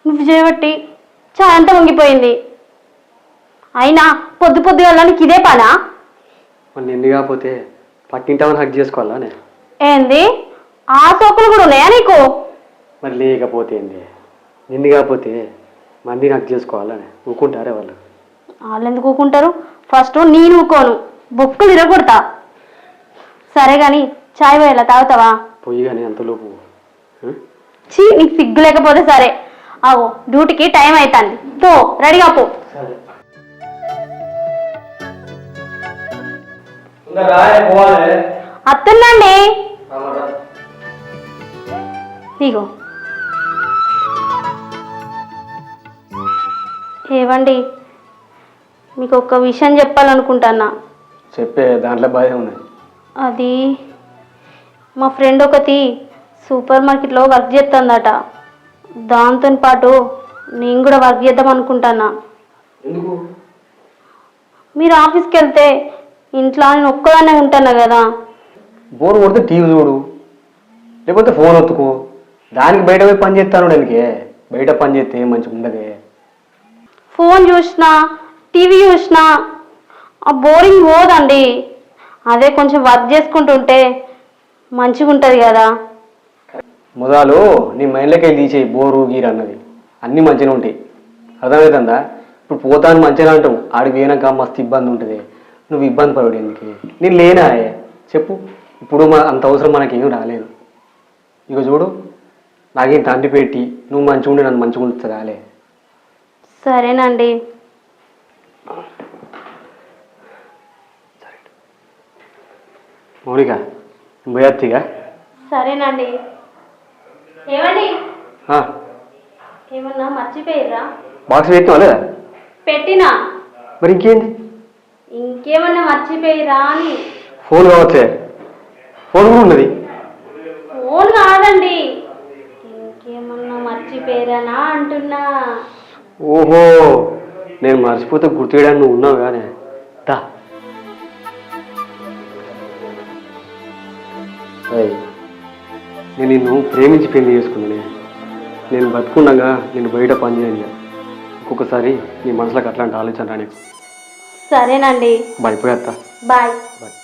నువ్వు చేయబట్టి చాలా అంతా వంగిపోయింది. అయినా పొద్దు వెళ్ళడానికి ఇదే పనా? నిన్ను కాకపోతే పక్కింటామని హక్ చేసుకోవాలా? ఏంది ఆ సోకులు కూడా ఉన్నాయా నీకు? మరి లేకపోతే ఏంది? నిన్ను కాకపోతే మందిని హక్ చేసుకోవాలని ఊకుంటారే వాళ్ళు. వాళ్ళు ఎందుకు ఊకుంటారు? ఫస్ట్ నేను ఊకోను, బొక్కులు ఇరగొడతా. సరే కానీ చాయ్ పోయేలా తాగుతావా? పొయ్యి కానీ అంతలోపు చీ, నీకు సిగ్గు లేకపోతే సరే. అవు డ్యూటీకి టైం అవుతుంది, తో రెడీగా పో. అత్తుందండి. ఇగో ఏవండి, మీకు ఒక్క విషయం చెప్పాలనుకుంటున్నా. చెప్పే, దాంట్లో బాధే ఉంది. అది మా ఫ్రెండ్ ఒకటి సూపర్ మార్కెట్లో వర్క్ చేస్తుందట. దాంతో పాటు నేను కూడా వర్క్ చేద్దాం అనుకుంటున్నా. మీరు ఆఫీస్కి వెళ్తే ఇంట్లో నేను ఒక్కదాన్నే ఉంటాను కదా. బోర్ కొడితే టీవీ చూడు, లేకపోతే ఫోన్ ఒత్తుకో. దానికి బయట పోయి పని చేస్తాను. దానికి బయట పని చేస్తే మంచిగా ఉండదే. ఫోన్ చూసినా టీవీ చూసినా ఆ బోరింగ్ పోదండి. అదే కొంచెం వర్క్ చేసుకుంటుంటే మంచిగా ఉంటుంది కదా. మొదలు నీ మైండ్లోకి వెళ్ళి తీసేయి బోరు గీరు అన్నది. అన్నీ మంచిగా ఉంటాయి, అర్థమవుతుందా? ఇప్పుడు పోతాను మంచిగా అంటావు, ఆడికి పోయినాక మస్తు ఇబ్బంది ఉంటుంది. నువ్వు ఇబ్బంది పడడు ఎందుకు? నేను లేనా చెప్పు. ఇప్పుడు అంత అవసరం మనకేం రాలేదు. ఇక చూడు, నాకేం తండ్రి పెట్టి నువ్వు మంచిగా ఉండి నన్ను మంచిగా ఉంటుంది రాలే. సరేనండి. మౌనిక పోయత్తిగా. సరేనండి. ఏమండి, ఏమన్నా మర్చిపోయిర్రా? బాక్స్ పెట్టినా లేదా? పెట్టినా. మరి ఇంకేంది? ఇంకేమన్నా మర్చిపోయిరా అని. ఫోన్ కావచ్చే, ఫోన్ కూడా ఉన్నది. ఫోన్ కాదండి, ఇంకేమన్నా మర్చిపోయిరానా అంటున్నా. ఓహో, నేను మర్చిపోతే గుర్తు చేయడానికి నువ్వు ఉన్నావు కానీ. దా నేను నిన్ను ప్రేమించి పెళ్లి చేసుకున్నానే. నేను బతుకున్నాగా నేను బయట పని చేయాలి. ఒక్కొక్కసారి నీ మనసులోకి అట్లాంటి ఆలోచన రా నీకు. సరేనండి. బాయ్, పోయేస్తా. బాయ్. బాయ్.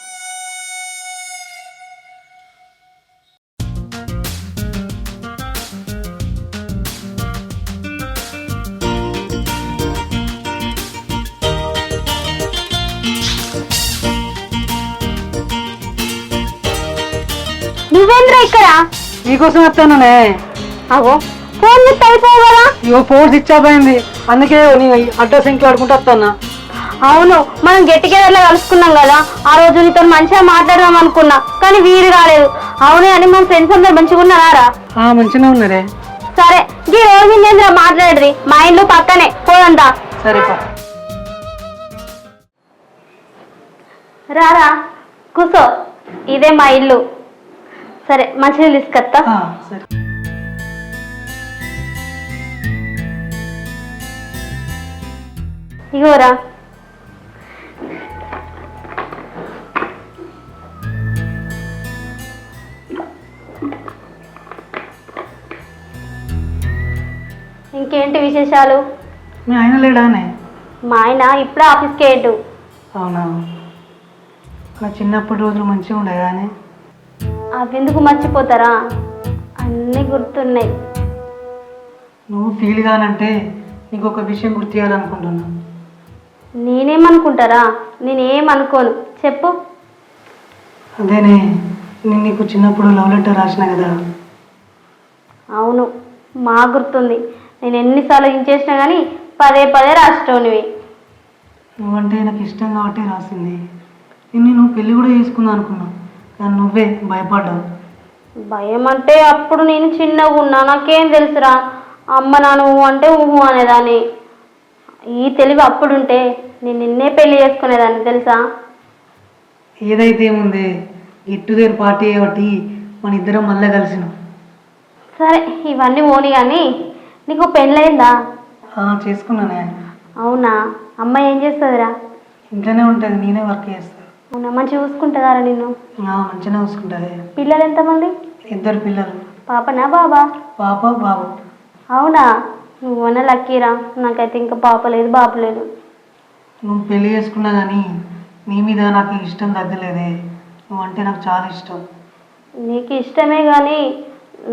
నువ్వేంద్రా ఇక్కడ? నీకోసం వస్తానే. అగో ఫోన్ మిస్ అయిపోవు కదా. ఇగో ఫోన్ స్విచ్ ఆఫ్ అయింది, అందుకే నీ అడ్రస్ ఇంట్లో ఆడుకుంటూ వస్తానా. అవును, మనం గెట్టుగెదర్లో కలుసుకున్నాం కదా. ఆ రోజు నీతో మంచిగా మాట్లాడదాం అనుకున్నా, కానీ వీలు రాలేదు. అవునే అని మన ఫ్రెండ్స్ అందరు మంచిగా ఉన్నారా? మంచిగా ఉన్నారే. సరే, ఈ రోజు నేను మాట్లాడరి, మా ఇల్లు పక్కనే, పోదంతా. సరే రారా కూసో, ఇదే మా ఇల్లు. సరే, మంచిగా తీసుకొస్తా. సరే. ఇగోరా. ఇంకేంటి విశేషాలు? మీ ఆయన లేడానే? మా ఆయన ఇప్పుడే ఆఫీస్కి ఏంటు. అవునా, నా చిన్నప్పటి రోజులు మంచిగా ఉండే కానీ. అవెందుకు మర్చిపోతారా, అన్నీ గుర్తున్నాయి. నువ్వు ఫీల్ కానంటే నీకు ఒక విషయం గుర్తు చేయాలనుకుంటున్నా. నేనేమనుకుంటారా? నేనేమనుకోను, చెప్పు. అదేనే, నేను నీకు చిన్నప్పుడు లవ్ లెటర్ రాసిన కదా. అవును, మా గుర్తుంది. నేను ఎన్నిసార్లు ఇంచేసినా కానీ పదే పదే రాసేటోనివి. నువ్వంటే నాకు ఇష్టం కాబట్టి రాసింది. నువ్వు పెళ్ళి కూడా చేసుకుందాం అనుకున్నా, కానీ నువ్వే భయపడ్డావు. భయం అంటే అప్పుడు నేను చిన్నగా ఉన్నా, నాకేం తెలుసురా. అమ్మ నాన్న ఊహు అంటే ఊహు అనేదాన్ని. ఈ తెలివి అప్పుడుంటే నేను నిన్నే పెళ్లి చేసుకునేదాన్ని తెలుసా. ఏదైతే ఏముంది, గెట్టుదేరు పార్టీ కాబట్టి మన ఇద్దరం మళ్ళీ కలిసినాం. సరే, ఇవన్నీ పోనీ కానీ నీకు పెళ్ళయిందా? చేసుకున్నానే. అవునా? అమ్మాయి ఏం చేస్తుందిరా? ఇంట్లోనే ఉంటుంది, నేనే వర్క్ చేస్తాను. అవునా? మంచిగా చూసుకుంటుందారా నిన్ను? మంచిగా చూసుకుంటుంది. పిల్లలు ఎంతమంది? 2 పిల్లలు. పాపనా బాబా? పాప బాబు. అవునా? నువ్వన్నా లక్కీరా, నాకైతే ఇంకా పాప లేదు బాబు లేదు. నువ్వు పెళ్ళి చేసుకున్నా కానీ నీ మీద నాకు ఇష్టం తగ్గలేదే. నువ్వంటే నాకు చాలా ఇష్టం. నీకు ఇష్టమే కానీ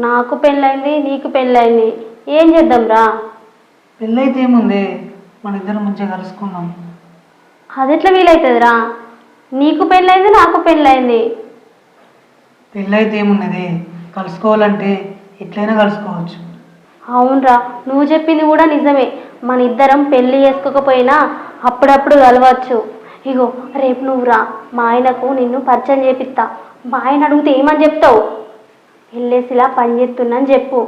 నాకు పెళ్ళైంది, నీకు పెళ్ళైంది, ఏం చేద్దాంరా? పెళ్ళైతే ఏముంది, మన ఇద్దరం మంచిగా కలుసుకుందాం. అది ఎట్లా వీలవుతుందిరా? నీకు పెళ్ళైంది, నాకు పెళ్ళైంది. పెళ్ళైతే ఏమున్నది, కలుసుకోవాలంటే ఎట్లయినా కలుసుకోవచ్చు. అవునరా, నువ్వు చెప్పింది కూడా నిజమే. మన ఇద్దరం పెళ్ళి చేసుకోకపోయినా అప్పుడప్పుడు కలవచ్చు. ఇగో రేపు నువ్వు రా, మా ఆయనకు నిన్ను పరిచయం చేపిస్తా. మా ఆయన అడిగితే ఏమని చెప్తావు? వెళ్ళేసిలా పని చేస్తున్నాను చెప్పు.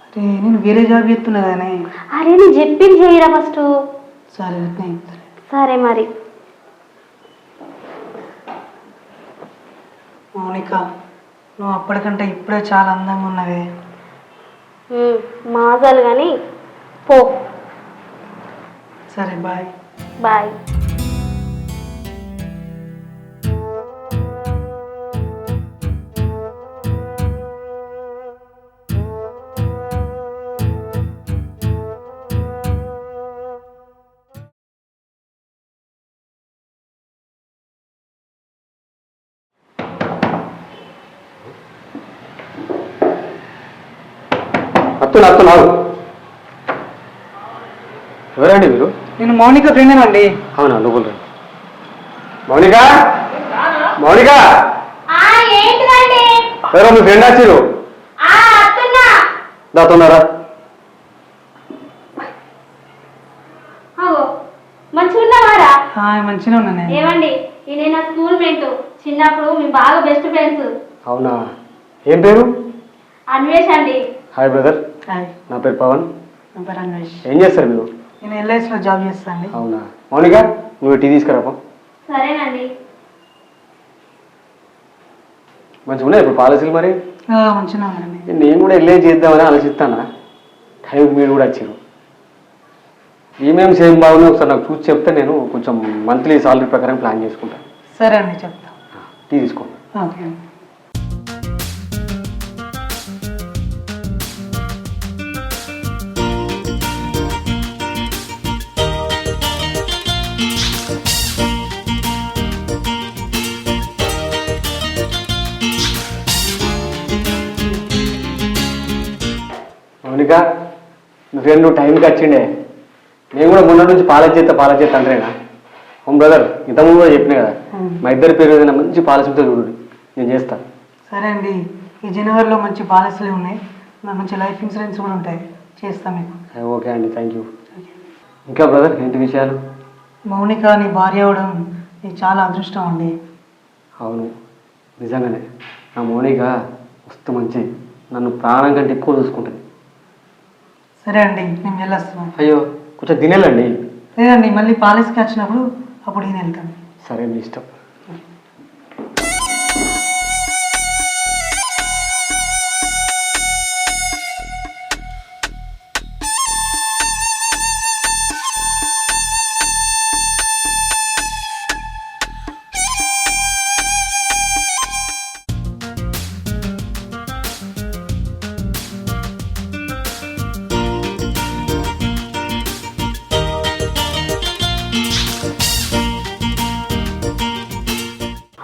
అరే, నేను వేరే జాబ్ చేస్తున్నా కానీ. అరే, నేను చెప్పింది చేయరా ఫస్ట్. సరే. సరే మరి. మౌనిక, నువ్వు అప్పటికంటే ఇప్పుడే చాలా అందంగా ఉన్నవే. మాజాలు కానీ పో. సరే, బాయ్. బాయ్. అత్తున్నారు. ఎవరండి మీరు? నేను మౌనిక ఫ్రెండేనండి. అవునా? నువ్వు మౌనిక? మౌనిక ఎవరో మీ ఫ్రెండ్ వచ్చారు. దాతున్నారా? మంచిగున్నావారా? మంచిగా ఉన్నాను. ఏమండి, ఇది నా స్కూల్ మేట్. చిన్నప్పుడు మేము బాగా బెస్ట్ ఫ్రెండ్స్. అవునా? ఏం పేరు? అన్వేష్ అండి. Hi brother. హాయ్. నా పేరు పవన్. నా పేరు అన్వేష్. ఏం చేస్తారు మీరు? నేను ఎల్ఐసిలో జాబ్ చేస్తాను. అవునా? మౌనిక, నువ్వు టీ తీసుకురాపా. సరేనండి. మంచిగా ఉన్నాయి ఇప్పుడు పాలసీలు మరి? మంచిగా ఉన్నానండి. నేను కూడా వెళ్ళే చేద్దామని ఆలోచిస్తానా. టైం మీరు కూడా వచ్చారు. ఏమేమి సేమ్ బాగున్నాయి ఒకసారి నాకు చూసి చెప్తే నేను కొంచెం మంత్లీ సాలరీ ప్రకారం ప్లాన్ చేసుకుంటాను. సరే అండి, చెప్తా. టీ తీసుకోండి. ఓకే. మౌనిక, మీ ఫ్రెండ్ టైంకి వచ్చిండే. నేను కూడా మొన్న నుంచి పాలసీ చేస్తా అంటేనా. అవును బ్రదర్, ఇంతకుముందు కూడా చెప్పినా కదా, మా ఇద్దరి పేరు ఏదైనా మంచి పాలసీతో చూడు, నేను చేస్తాను. సరే అండి, ఈ జనవరిలో మంచి పాలసీలు ఉన్నాయి, మంచి లైఫ్ ఇన్సూరెన్స్ కూడా ఉంటాయి, చేస్తాం మీకు. ఓకే అండి, థ్యాంక్ యూ. ఇంకా బ్రదర్ ఏంటి విషయాలు? మౌనిక నీ భార్య అవడం నీకు చాలా అదృష్టం అండి. అవును, నిజంగానే నా మౌనిక వస్తు మంచి, నన్ను ప్రాణం కంటే ఎక్కువ చూసుకుంటుంది. సరే అండి, నేను వెళ్ళొస్తున్నాను. అయ్యో, కొంచెం తినేలండి. లేదండి, మళ్ళీ పాలసీకి వచ్చినప్పుడు అప్పుడు నేను వెళ్తాను. సరే, మీ ఇష్టం.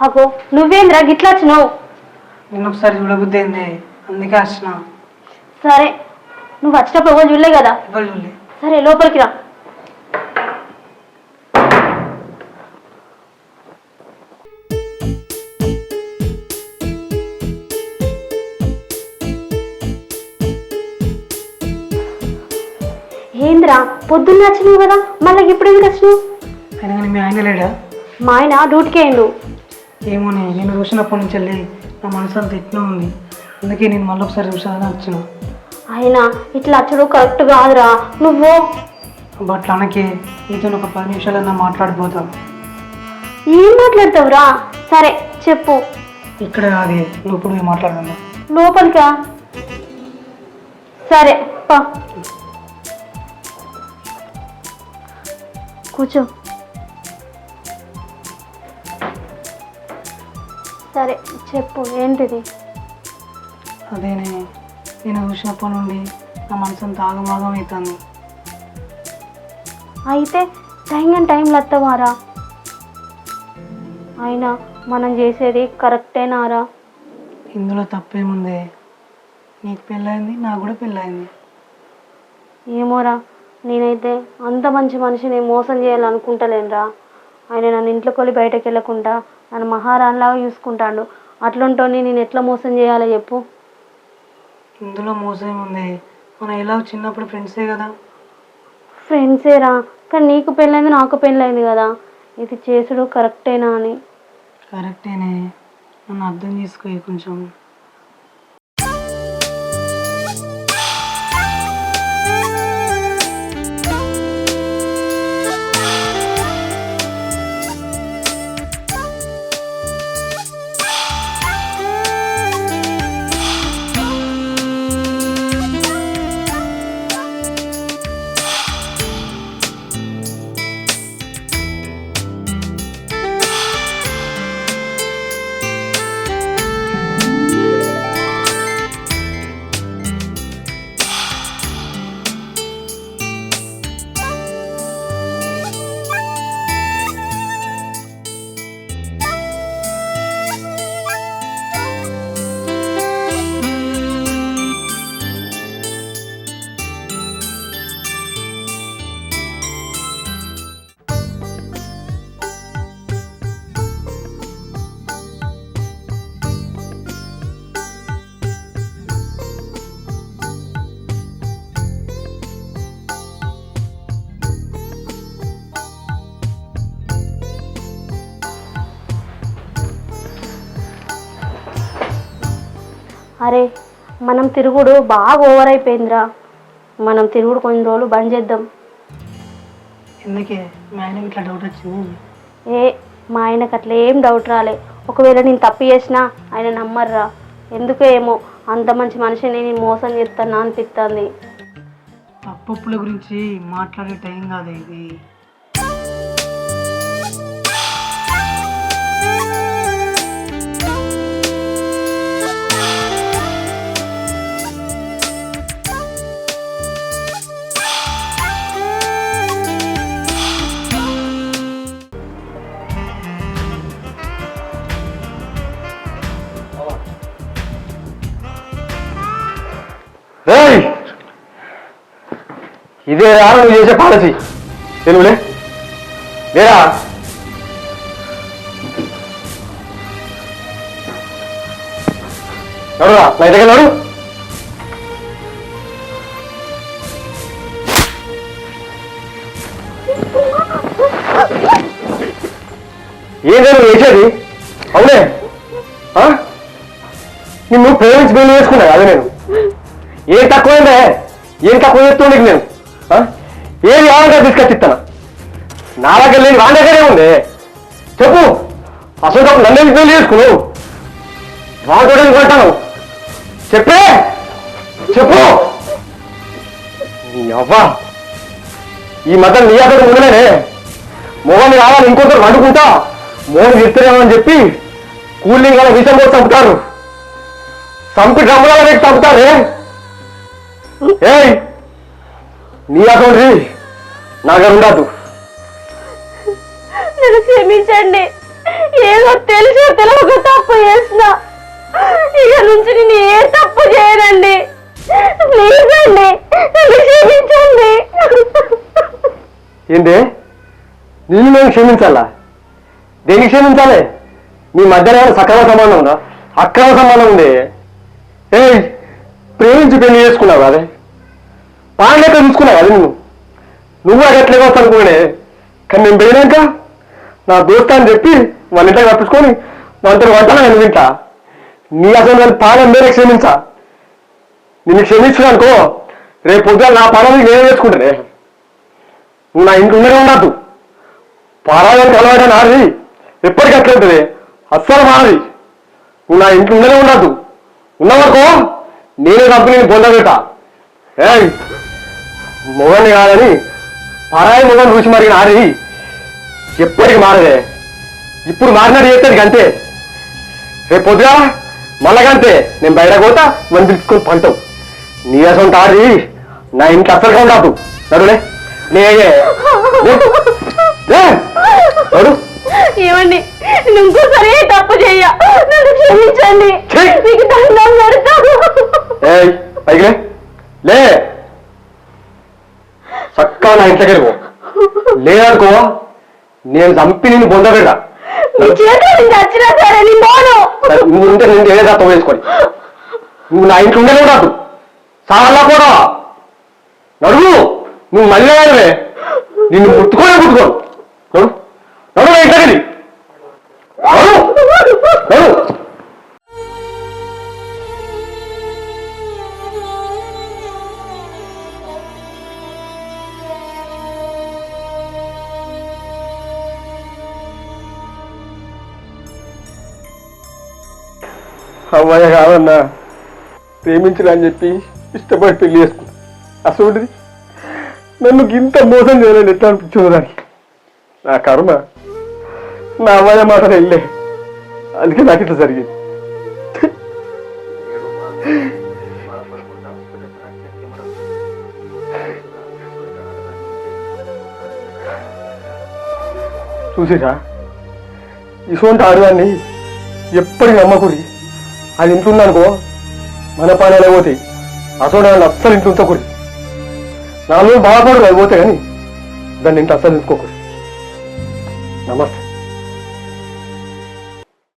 అగో, నువ్వేంద్రా గిట్లా వచ్చినావు? నేను ఒకసారి చూడబుద్ధి అయింది, అందుకే వచ్చిన. సరే, నువ్వు వచ్చినప్పుడు ఎవరు చూడలే కదా. ఎవరు చూడలే. సరే, లోపలికి రా. ఏంద్రా పొద్దున్న వచ్చినావు కదా మళ్ళీ ఇప్పుడు ఎందుకు వచ్చినావు? అయినా కానీ మీ ఆయన లేడా? మా ఆయన డ్యూటీకి అయిండు. ఏమోనే, నేను చూసినప్పటి నుంచి వెళ్ళి నా మనసు అంత ఎట్లా ఉంది, అందుకే నేను మళ్ళీ ఒకసారి చూసాలని వచ్చిన. ఆయన ఇట్లా వచ్చడు కరెక్ట్ కాదురా. నువ్వు బట్ అనకే, నీతో ఒక 10 నిమిషాలన్నా మాట్లాడిపోతావు. ఏం మాట్లాడతావురా? సరే చెప్పు. ఇక్కడ కాదే, నువ్వు ఇప్పుడు మాట్లాడదా? లోపలికా? సరే పా కూర్చో. సరే చెప్పు, ఏంటిది? అదేనే, నేను చూసినప్పటి నుండి నా మనసు అంత ఆగమాగం అవుతుంది. అయితే టైంలో వస్తావారా? అయినా మనం చేసేది కరెక్టేనారా? ఇందులో తప్పేముంది? నీకు పెళ్ళయింది, నాకు కూడా పెళ్ళయింది. ఏమోరా, నేనైతే అంత మంచి మనిషిని మోసం చేయాలనుకుంటలేనురా. ఆయన నన్ను ఇంట్లోకి వెళ్ళి బయటకు వెళ్ళకుండా నన్ను మహారాణిలాగా చూసుకుంటాడు. అట్లుంటోని నేను ఎట్లా మోసం చేయాలో చెప్పు. ఇందులో మోసం ఏముంది? మనం ఎలా చిన్నప్పుడు ఫ్రెండ్సే కదా. ఫ్రెండ్సేరా, కానీ నీకు పెళ్ళైంది నాకు పెళ్ళైంది కదా. ఇది చేసుడు కరెక్టేనా అని. కరెక్టేనే, నన్ను అర్థం చేసుకో కొంచెం. అరే మనం తిరుగుడు బాగా ఓవర్ అయిపోయిందిరా. మనం తిరుగుడు కొన్ని రోజులు బంద్ చేద్దాం. ఎందుకే మా ఆయనకి ఇట్లా డౌట్ వచ్చింది? మా ఆయనకు అట్లా ఏం డౌట్ రాలే. ఒకవేళ నేను తప్పు చేసినా ఆయన నమ్మర్రా. ఎందుకో ఏమో అంత మంచి మనిషిని నేను మోసం చేస్తానా అనిపిస్తుంది. తప్పుల గురించి మాట్లాడే టైం కాదు ఇది. ఇదే రా నువ్వు చేసే పాలసీ తెలుగులే వేరా? నడురా నా దగ్గర నడు. ఏంటో నువ్వు చేసేది? అవునే, నిన్ను ప్రేమించి పెళ్లి చేసుకున్నా అదే నేను. ఏం తక్కువైందే? ఏం తక్కువ చేస్తూ నీకు నేను ఏది ఆనంగా తీసుకొచ్చిస్తాను. నా దగ్గర లేని నా దగ్గరే ఉంది. చెప్పు, అసలు తప్పు నన్ను పెళ్లి చేసుకున్నావు? రాజోడని కొంటాను చెప్పే చెప్పు. అవ్వా ఈ మధ్య నీ అక్కడ ఉండలేనే. మోహన్ కావాలి ఇంకొకరు వండుకుంటా మోహన్ చెప్తారేమని చెప్పి కూలింగ్ అలా విషయం పోయి చంపుతారు. చంపి డ్రమ్ముల పెట్టి చంపుతారే. ఏయ్ నీ అకౌంట్ నా దగ్గర ఉండదు. నన్ను క్షమించండి. ఏదో తెలిసి తెలియక తప్పు చేసిన. ఇక నుంచి నేను ఏ తప్పు చేయనండి. ప్లీజ్ అండి నన్ను క్షమించండి. ఏంటి నిన్ను నేను క్షమించాలా? దేనికి క్షమించాలి? మీ మధ్యలో ఏమైనా సక్రమ సంబంధం ఉందా? అక్రమ సంబంధం ఉంది. ఏయ్ ప్రేమించి పెళ్లి చేసుకున్నావు అదే పాండేక చూసుకున్నావు అది నువ్వు. నువ్వు అట్లే వస్తా అనుకోనే, కానీ నేను పోయినాక నా దోస్తా అని చెప్పి వాళ్ళ ఇంటికి తప్పించుకొని వాళ్ళతో వంటలు నేను తింటా. నీ అసలు నేను పాలన మీరే క్షమించా. నిన్ను క్షమించు అనుకో, రేపు పొద్దున నా పాలన నేనే వేసుకుంటానే. నువ్వు నా ఇంట్లో ఉండనే ఉండద్దు. పారాయణకి అలవాటు నాది ఎప్పటికీ అట్లా ఉంటుంది, అస్సలు మాది. నువ్వు నా ఇంట్లో ఉండనే ఉండద్దు. ఉన్నావనుకో నేనే తప్పి నేను పొందబెట్టా. మొగని కాదని పరాయి మొగని రుచి మరి నాది ఎప్పటికి మారదే. ఇప్పుడు మారినట్టు చేస్తుంది అంతే. రేపు పొద్దుగా మళ్ళగంతే నేను బయట పోతా మనం పిలుచుకొని పంటావు. నీ అసలు ఆడి నా ఇంట్లో అసలుగా ఉండదు. నడులే ఏమండి ఇంకోసారి తప్పు చెయ్య, నన్ను క్షమించండి, మీకు దండం పెడతాను. పైకిలే లే, చక్కగా నా ఇంట్లోకి వెళ్ళిపో. లేదనుకో నేను చంపి నేను పొందబెడా. వచ్చినా సరే నీ పోను. నువ్వు ఉంటే నేను ఏదో తప్పు వేసుకొని నువ్వు నా ఇంట్లో ఉండలే ఉండదు. చాలా కూడా నడువు. నువ్వు మళ్ళీ వాడివే, నిన్ను ముట్టుకోనే ముట్టుకోను. నడు నడు నా ఇంట్లోకి వెళ్ళి నడు. అమ్మాయి కాదన్నా, ప్రేమించరా అని చెప్పి ఇష్టపడి పెళ్లి చేసుకున్నా. అసలు నన్ను ఇంత మోసం చేయలేని ఎట్లా అనిపించింది దానికి. నా కర్మ నా అమ్మాయి మాట వెళ్ళే, అందుకే నాకు ఇట్లా జరిగింది. చూసిరా, ఇటువంటి ఆడదాన్ని ఎప్పటికీ నమ్మకూరి. అది ఇంట్లుందనుకో మన పానాలే పోతాయి. అసలు అస్సలు ఇంట్లో ఉంచకూడదు. నాలుగు బాధపడదు అది పోతే కానీ దాన్ని ఇంట్లో అస్సలు ఉంచుకోకూడదు. నమస్తే.